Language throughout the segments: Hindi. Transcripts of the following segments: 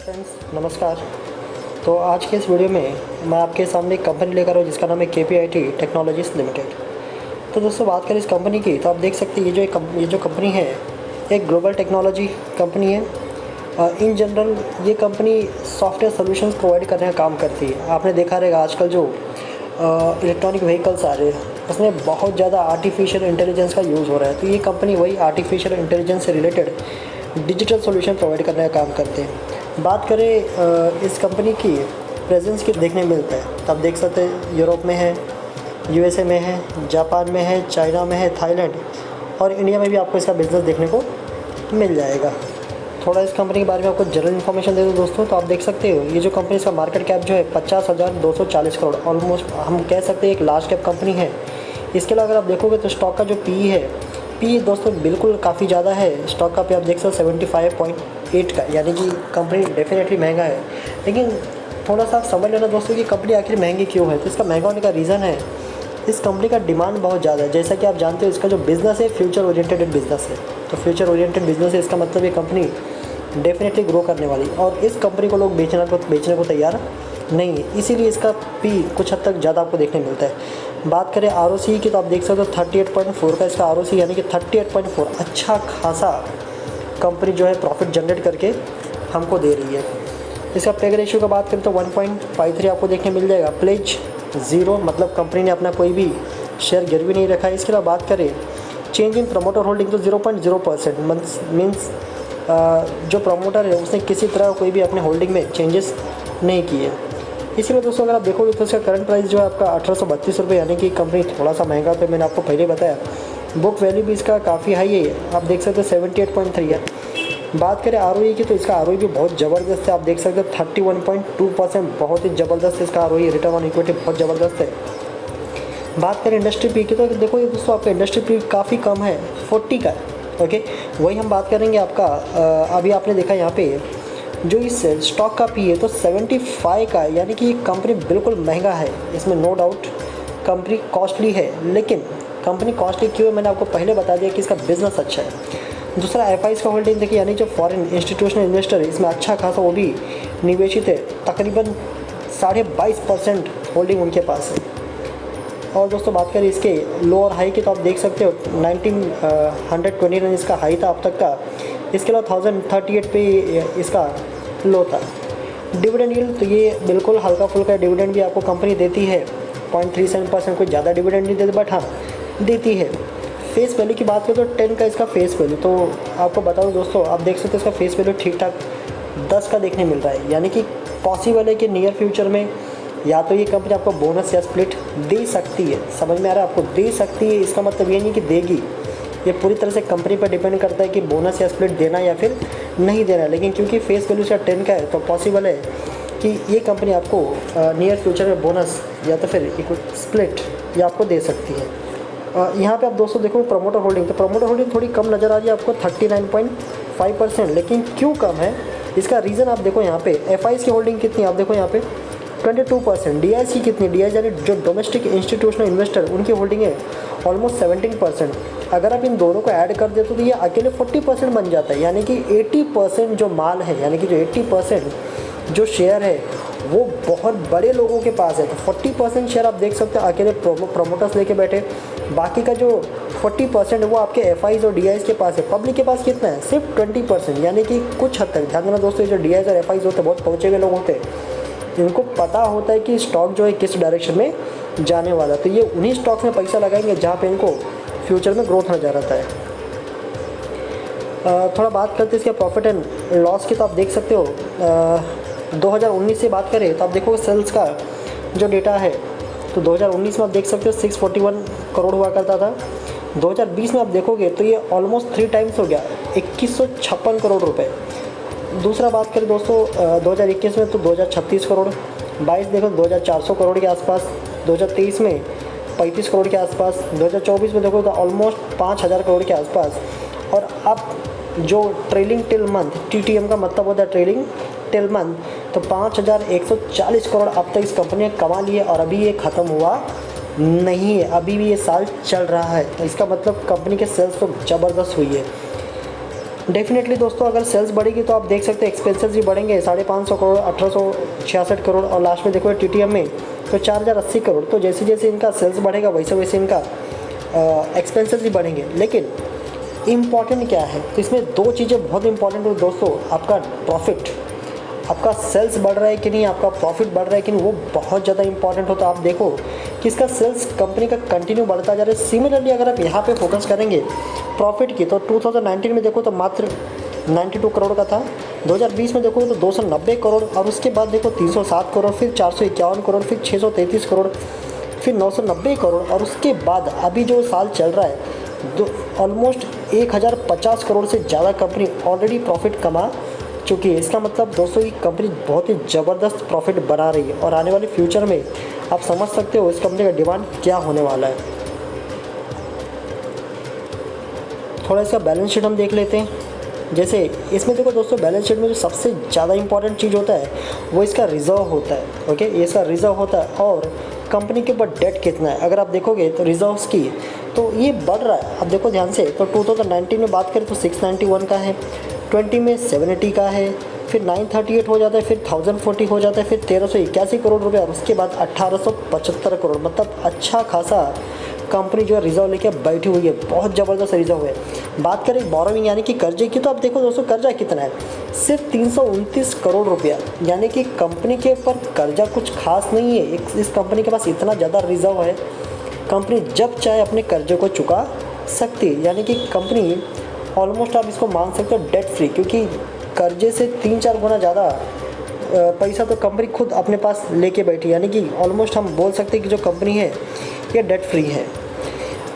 फ्रेंड्स, नमस्कार। तो आज के इस वीडियो में मैं आपके सामने एक कंपनी लेकर आया हूँ जिसका नाम है KPIT टेक्नोलॉजीज़ लिमिटेड। तो दोस्तों, बात करें इस कंपनी की तो आप देख सकते हैं ये जो कंपनी है एक ग्लोबल टेक्नोलॉजी कंपनी है। इन जनरल ये कंपनी सॉफ्टवेयर सॉल्यूशंस प्रोवाइड करने का काम करती है। आपने देखा रहेगा आजकल जो इलेक्ट्रॉनिक व्हीकल्स आ रहे हैं उसमें बहुत ज़्यादा आर्टिफिशियल इंटेलिजेंस का यूज़ हो रहा है। तो ये कंपनी वही आर्टिफिशियल इंटेलिजेंस से रिलेटेड डिजिटल सॉल्यूशन प्रोवाइड करने का काम करते हैं। बात करें इस कंपनी की प्रेजेंस की देखने मिलता है तो आप देख सकते हैं यूरोप में है, USA में है, जापान में है, चाइना में है, थाईलैंड और इंडिया में भी आपको इसका बिज़नेस देखने को मिल जाएगा। थोड़ा इस कंपनी के बारे में आपको जनरल इन्फॉर्मेशन दे दूँ दोस्तों, तो आप देख सकते हो ये जो कंपनी इसका मार्केट कैप जो है 50,240 करोड़, ऑलमोस्ट हम कह सकते हैं एक लार्ज कैप कंपनी है। इसके अलावा अगर आप देखोगे तो स्टॉक का जो PE है, PE दोस्तों बिल्कुल काफ़ी ज़्यादा है। स्टॉक का पे आप देख सकते हो 75.8 का, यानी कि कंपनी डेफिनेटली महंगा है। लेकिन थोड़ा सा आप समझ लेना दोस्तों कि कंपनी आखिर महंगी क्यों है। तो इसका महंगा होने का रीज़न है इस कंपनी का डिमांड बहुत ज़्यादा है। जैसा कि आप जानते हो इसका जो बिज़नेस है फ्यूचर ओरिएंटेड बिज़नेस है। तो फ्यूचर ओरिएंटेड बिज़नेस है, इसका मतलब ये कंपनी डेफिनेटली ग्रो करने वाली, और इस कंपनी को लोग बेचने को तैयार नहीं है, इसीलिए इसका PE कुछ हद तक ज़्यादा आपको देखने मिलता है। बात करें ROCE की तो आप देख सकते हो 38.4 का इसका ROCE, यानी कि 38.4 अच्छा खासा कंपनी जो है प्रॉफिट जनरेट करके हमको दे रही है। इसका पेग रेशियो का बात करें तो 1.53 आपको देखने मिल जाएगा। प्लेज 0, मतलब कंपनी ने अपना कोई भी शेयर गिरवी नहीं रखा है। इसके अलावा बात करें चेंज इन प्रमोटर होल्डिंग तो 0.0% मीन्स जो प्रमोटर है उसने किसी तरह कोई भी अपने होल्डिंग में चेंजेस नहीं किए। इसलिए दोस्तों अगर आप देखोगे तो इसका करंट प्राइस जो है आपका 1832 रुपये, यानी कि कंपनी थोड़ा सा महंगा तो मैंने आपको पहले बताया। बुक वैल्यू भी इसका काफ़ी हाई है, आप देख सकते हो 78.3 है। बात करें ROE की तो इसका ROE भी बहुत ज़बरदस्त है, आप देख सकते हो 31.2%, बहुत ही ज़बरदस्त इसका ROE, रिटर्न ऑन इक्विटी बहुत ज़बरदस्त है। बात करें इंडस्ट्री PE की तो देखो ये दोस्तों आपका इंडस्ट्री PE काफ़ी कम है, 40 का है। ओके, वही हम बात करेंगे आपका अभी आपने देखा यहाँ पे जो इस स्टॉक का PE है तो 75 का है, यानी कि कंपनी बिल्कुल महंगा है। इसमें नो डाउट कंपनी कॉस्टली है, लेकिन कंपनी कॉस्टली क्यों है मैंने आपको पहले बता दिया कि इसका बिज़नेस अच्छा है। दूसरा FIs का होल्डिंग देखिए, यानी जो फॉरेन इंस्टीट्यूशनल इन्वेस्टर है इसमें अच्छा खासा वो भी निवेशित है, तकरीबन 22.5% होल्डिंग उनके पास है। और दोस्तों बात करें इसके लो और हाई की तो आप देख सकते हो 1929 इसका हाई था अब तक का। इसके अलावा 1038 पे इसका लो था। डिविडेंड यील्ड तो ये बिल्कुल हल्का फुल्का डिविडेंड भी आपको कंपनी देती है, 0.37%, कोई ज़्यादा डिविडेंड नहीं देती बट हाँ देती है। फेस वैल्यू की बात करें तो 10 का इसका फेस वैल्यू, तो आपको बताऊँ दोस्तों आप देख सकते हो इसका फेस वैल्यू ठीक ठाक 10 का देखने मिल रहा है, यानी कि पॉसिबल है कि नियर फ्यूचर में या तो ये कंपनी आपको बोनस या स्प्लिट दे सकती है। समझ में आ रहा है, आपको दे सकती है, इसका मतलब ये नहीं कि देगी। ये पूरी तरह से कंपनी पर डिपेंड करता है कि बोनस या स्प्लिट देना या फिर नहीं देना। लेकिन क्योंकि फेस वैल्यू इसका 10 का है तो पॉसिबल है कि ये कंपनी आपको नियर फ्यूचर में बोनस या तो फिर स्प्लिट ये आपको दे सकती है। यहाँ पे आप दोस्तों देखो प्रमोटर होल्डिंग, तो प्रमोटर होल्डिंग थोड़ी कम नज़र आ रही है आपको 39.5%, लेकिन क्यों कम है इसका रीज़न आप देखो यहाँ पे। FIs की होल्डिंग कितनी आप देखो यहाँ पे 22%, DIs की कितनी, DIs यानी जो डोमेस्टिक इंस्टीट्यूशनल इन्वेस्टर उनकी होल्डिंग है ऑलमोस्ट 17%। अगर आप इन दोनों को ऐड कर देते तो ये अकेले 40% बन जाता है, यानी कि 80% जो माल है, यानी कि जो 80% जो शेयर है वो बहुत बड़े लोगों के पास है। तो 40% शेयर आप देख सकते हैं अकेले प्रोमोटर्स लेके बैठे, बाकी का जो 40% है वो आपके FIs और DIs के पास है। पब्लिक के पास कितना है, सिर्फ 20%, यानी कि कुछ हद तक। ध्यान देना दोस्तों, जो DIs और FIs होते हैं बहुत पहुँचे हुए लोग होते हैं, इनको पता होता है कि स्टॉक जो है किस डायरेक्शन में जाने वाला, तो ये उन्हीं स्टॉक्स में पैसा लगाएंगे जहाँ पे इनको फ्यूचर में ग्रोथ नजर आता है। थोड़ा बात करते हैं इसके प्रॉफिट एंड लॉस की, तो आप देख सकते हो 2019 से बात करें तो आप देखोगे सेल्स का जो डेटा है तो 2019 में आप देख सकते हो 641 करोड़ हुआ करता था। 2020 में आप देखोगे तो ये ऑलमोस्ट 3 टाइम्स हो गया, 2156 करोड़ रुपये। दूसरा बात करें दोस्तों 2021 में तो 2036 करोड़, 22 देखो 2400 करोड़ के आसपास, 2023 में 35 करोड़ के आसपास, 2024 में देखो तो ऑलमोस्ट 5000 करोड़ के आसपास। और अब जो ट्रेलिंग टिल मंथ, TTM का मतलब होता है ट्रेलिंग टिल मंथ, तो 5140 करोड़ अब तक इस कंपनी ने कमा लिए, और अभी ये ख़त्म हुआ नहीं है, अभी भी ये साल चल रहा है। इसका मतलब कंपनी के सेल्स तो ज़बरदस्त हुई है। डेफिनेटली दोस्तों, अगर सेल्स बढ़ेगी तो आप देख सकते हैं एक्सपेंसेस भी बढ़ेंगे। 550 करोड़, 1866 करोड़ और लास्ट में देखो टीटीएम में तो 4080 करोड़। तो जैसे जैसे इनका सेल्स बढ़ेगा वैसे वैसे इनका एक्सपेंसेस भी बढ़ेंगे। लेकिन इम्पॉर्टेंट क्या है, तो इसमें दो चीज़ें बहुत इंपॉर्टेंट है दोस्तों। आपका प्रॉफिट, आपका सेल्स बढ़ रहा है कि नहीं, आपका प्रॉफिट बढ़ रहा है कि नहीं, वो बहुत ज़्यादा इंपॉर्टेंट होता है। आप देखो कि इसका सेल्स कंपनी का कंटिन्यू बढ़ता जा रहा है। सिमिलरली अगर आप यहाँ पे फोकस करेंगे प्रॉफिट की, तो 2019 में देखो तो मात्र 92 करोड़ का था। 2020 में देखो तो 290 करोड़ और उसके बाद देखो 307 करोड़, फिर 451 करोड़, फिर 633 करोड़, फिर 990 करोड़ और उसके बाद अभी जो साल चल रहा है ऑलमोस्ट 1050 करोड़ से ज़्यादा कंपनी ऑलरेडी प्रॉफिट कमा चुकी है। इसका मतलब दोस्तों ये कंपनी बहुत ही ज़बरदस्त प्रॉफिट बना रही है और आने वाले फ्यूचर में आप समझ सकते हो इस कंपनी का डिमांड क्या होने वाला है। थोड़ा इसका बैलेंस शीट हम देख लेते हैं। जैसे इसमें देखो दोस्तों, बैलेंस शीट में जो सबसे ज़्यादा इंपॉर्टेंट चीज़ होता है वो इसका रिजर्व होता है। ओके, ये इसका रिजर्व होता है और कंपनी के ऊपर डेट कितना है अगर आप देखोगे तो रिजर्व्स की, तो ये बढ़ रहा है। अब देखो ध्यान से, तो 2019 में बात करें तो 691 का है, 20 में 780 का है, फिर 938 हो जाता है, फिर 1040 हो जाता है, फिर 1381 करोड़ रुपये और उसके बाद 1875 करोड़। मतलब अच्छा खासा कंपनी जो है रिजर्व लेके बैठी हुई है, बहुत ज़बरदस्त रिजर्व है। बात करें बोरोइंग यानी कि कर्जे की, तो आप देखो दोस्तों कर्जा कितना है, सिर्फ 329 करोड़ रुपया। यानी कि कंपनी के ऊपर कर्जा कुछ खास नहीं है। इस कंपनी के पास इतना ज़्यादा रिजर्व है, कंपनी जब चाहे अपने कर्जे को चुका सकती है। यानी कि कंपनी ऑलमोस्ट आप इसको मान सकते हो डेट फ्री, क्योंकि कर्जे से 3-4 गुना ज़्यादा पैसा तो कंपनी खुद अपने पास लेके बैठी। यानी कि ऑलमोस्ट हम बोल सकते हैं कि जो कंपनी है ये डेट फ्री है।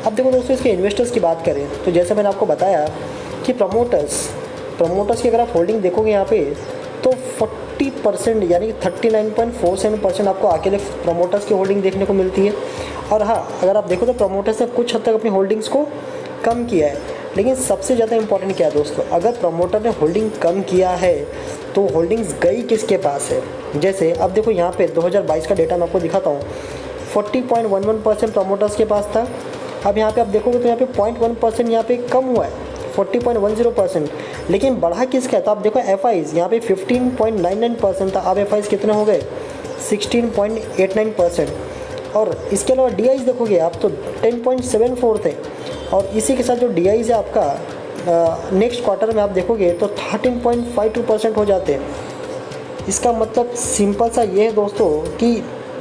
अब देखो दोस्तों, इसके इन्वेस्टर्स की बात करें तो जैसे मैंने आपको बताया कि प्रमोटर्स की अगर आप होल्डिंग देखोगे यहाँ पे तो 40% यानी कि 39.47% आपको अकेले प्रमोटर्स की होल्डिंग देखने को मिलती है। और हाँ, अगर आप देखो तो प्रमोटर्स ने कुछ हद तक अपनी होल्डिंग्स को कम किया है। लेकिन सबसे ज़्यादा इंपॉर्टेंट क्या है दोस्तों, अगर प्रमोटर ने होल्डिंग कम किया है तो होल्डिंग्स गई किसके पास है। जैसे अब देखो यहाँ पे 2022 का डेटा मैं आपको दिखाता हूँ, 40.11% प्रमोटर्स के पास था। अब यहाँ पे आप देखोगे तो यहाँ पे 0.1% यहाँ पे कम हुआ है, 40.10%। लेकिन बढ़ा किसका है, तो आप देखो एफ आईज़ यहाँ पे 15.99% था, अब एफ आईज़ कितने हो गए 16.89%। और इसके अलावा डी आईज़ देखोगे आप तो 10.74 थे। और इसी के साथ जो डी आईज़ है आपका नेक्स्ट क्वार्टर में आप देखोगे तो 13.52% हो जाते हैं। इसका मतलब सिंपल सा ये है दोस्तों कि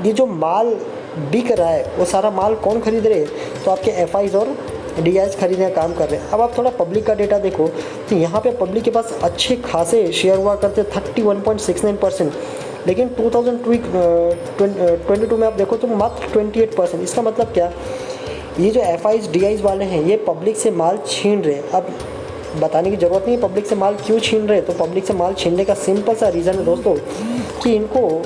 ये जो माल बिक रहा है वो सारा माल कौन खरीद रहे हैं, तो आपके एफ आईज़ और डी आईज़ खरीदने का काम कर रहे हैं। अब आप थोड़ा पब्लिक का डेटा देखो तो यहाँ पे पब्लिक के पास अच्छे खासे शेयर हुआ करते 31.69%। लेकिन 2022 में आप देखो तो मात्र 28%। इसका मतलब क्या, ये जो एफ आईज़ डी आईज़ वाले हैं ये पब्लिक से माल छीन रहे हैं। अब बताने की ज़रूरत नहीं है पब्लिक से माल क्यों छीन रहे हैं। तो पब्लिक से माल छीनने का सिंपल सा रीज़न है दोस्तों कि इनको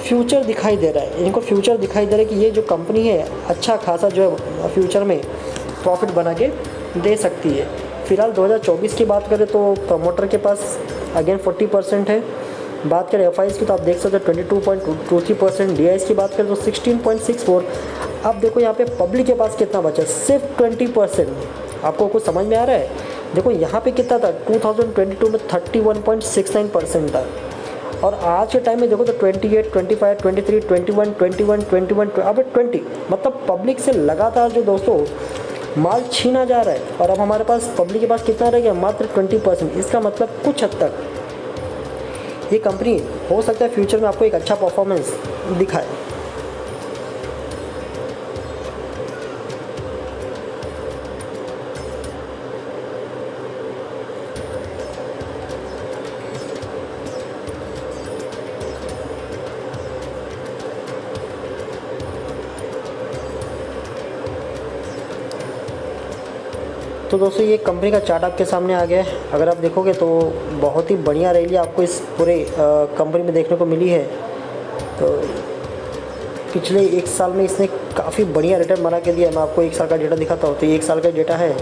फ्यूचर दिखाई दे रहा है। इनको फ्यूचर दिखाई दे रहा है कि ये जो कंपनी है अच्छा खासा जो है फ्यूचर में प्रॉफिट बना के दे सकती है। फिलहाल 2024 की बात करें तो प्रमोटर के पास अगेन 40% है। बात करें एफ आईज़ की तो आप देख सकते हो 22.23%। डी आईज़ की बात करें तो 16.64। अब देखो यहाँ पे पब्लिक के पास कितना बचा, सिर्फ 20%। आपको कुछ समझ में आ रहा है, देखो यहाँ पे कितना था 2022 में 31.69% था और आज के टाइम में देखो तो 28, 25, 23, 21, 21, 21, अब 20। मतलब पब्लिक से लगातार जो दोस्तों माल छीना जा रहा है और अब हमारे पास पब्लिक के पास कितना रह गया, मात्र 20%। इसका मतलब कुछ हद तक ये कंपनी हो सकता है फ्यूचर में आपको एक अच्छा परफॉर्मेंस दिखाए। तो दोस्तों ये कंपनी का चार्ट आपके सामने आ गया है। अगर आप देखोगे तो बहुत ही बढ़िया रैली आपको इस पूरे कंपनी में देखने को मिली है। तो पिछले एक साल में इसने काफ़ी बढ़िया रिटर्न बना के दिया है। मैं आपको एक साल का डेटा दिखाता हूँ। तो ये एक साल का डेटा है।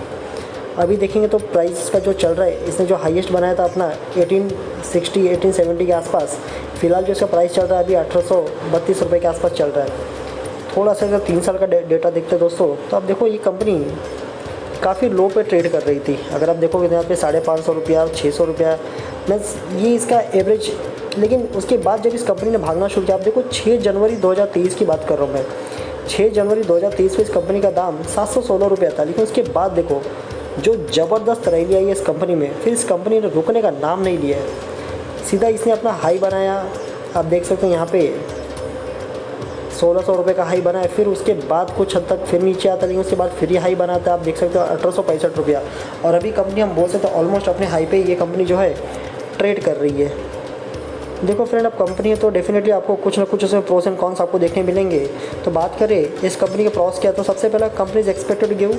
अभी देखेंगे तो प्राइस का जो चल रहा है, इसने जो हाईएस्ट बनाया था अपना 1860 1870 के आसपास। फ़िलहाल जो इसका प्राइस चल रहा है अभी 1832 रुपये के आसपास चल रहा है। थोड़ा सा अगर 3 साल का डेटा देखते हैं दोस्तों तो आप देखो ये कंपनी काफ़ी लो पे ट्रेड कर रही थी। अगर आप देखोगे तो यहाँ पे 550 रुपया, 600 रुपया, मीन्स ये इसका एवरेज। लेकिन उसके बाद जब इस कंपनी ने भागना शुरू किया, आप देखो 6 जनवरी 2023 की बात कर रहा हूँ मैं, 6 जनवरी 2023 में इस कंपनी का दाम 716 रुपया था। लेकिन उसके बाद देखो जो ज़बरदस्त रैली आई है इस कंपनी में, फिर इस कंपनी ने रुकने का नाम नहीं लिया है, सीधा इसने अपना हाई बनाया। आप देख सकते हैं यहाँ पे 1600 रुपये का हाई बनाया, फिर उसके बाद कुछ हद तक फिर नीचे आता, लेकिन उसके बाद फिर ही हाई बनाता है। आप देख सकते हो 1865 रुपया, और अभी कंपनी हम बोल सकते हैं ऑलमोस्ट अपने हाई पे ये कंपनी जो है ट्रेड कर रही है। देखो फ्रेंड, अब कंपनी है तो डेफिनेटली आपको कुछ ना कुछ उसमें प्रोस एंड कॉन्स आपको देखने मिलेंगे। तो बात करें इस कंपनी के प्रॉस क्या, तो सबसे पहला company is expected to give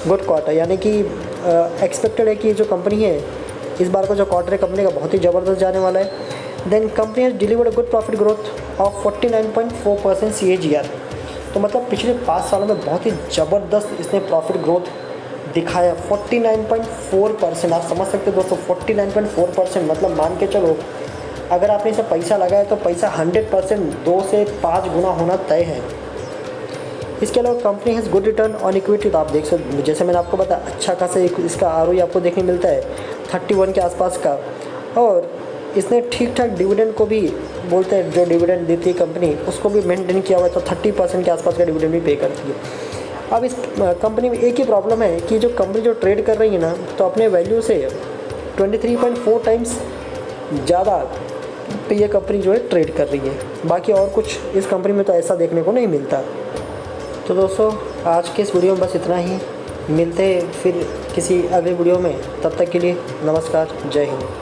good quarter, यानी कि एक्सपेक्टेड है कि जो कंपनी है इस बार का जो क्वार्टर है कंपनी का बहुत ही ज़बरदस्त जाने वाला है। Then company has delivered a good profit growth of 49.4% CAGR। तो मतलब पिछले 5 सालों में बहुत ही ज़बरदस्त इसने प्रॉफिट ग्रोथ दिखाया, 49.4%। आप समझ सकते हो दोस्तों, 49.4% मतलब मान के चलो अगर आपने इसे पैसा लगाया तो पैसा 100% 2 से 5 गुना होना तय है। इसके अलावा company has good return on equity. तो आप देख सकते, जैसे मैंने आपको बताया, अच्छा खासा इसका ROE आपको देखने मिलता है 31 के आसपास का। और इसने ठीक ठाक डिविडेंड को भी बोलते हैं, जो डिविडेंड देती है कंपनी उसको भी मेंटेन किया हुआ है, तो 30% के आसपास का डिविडेंड भी पे करती है। अब इस कंपनी में एक ही प्रॉब्लम है कि जो कंपनी जो ट्रेड कर रही है ना, तो अपने वैल्यू से 23.4 टाइम्स ज़्यादा पे ये कंपनी जो है ट्रेड कर रही है। बाकी और कुछ इस कंपनी में तो ऐसा देखने को नहीं मिलता। तो दोस्तों आज के इस वीडियो में बस इतना ही, मिलते हैं फिर किसी अगले वीडियो में। तब तक के लिए नमस्कार, जय हिंद।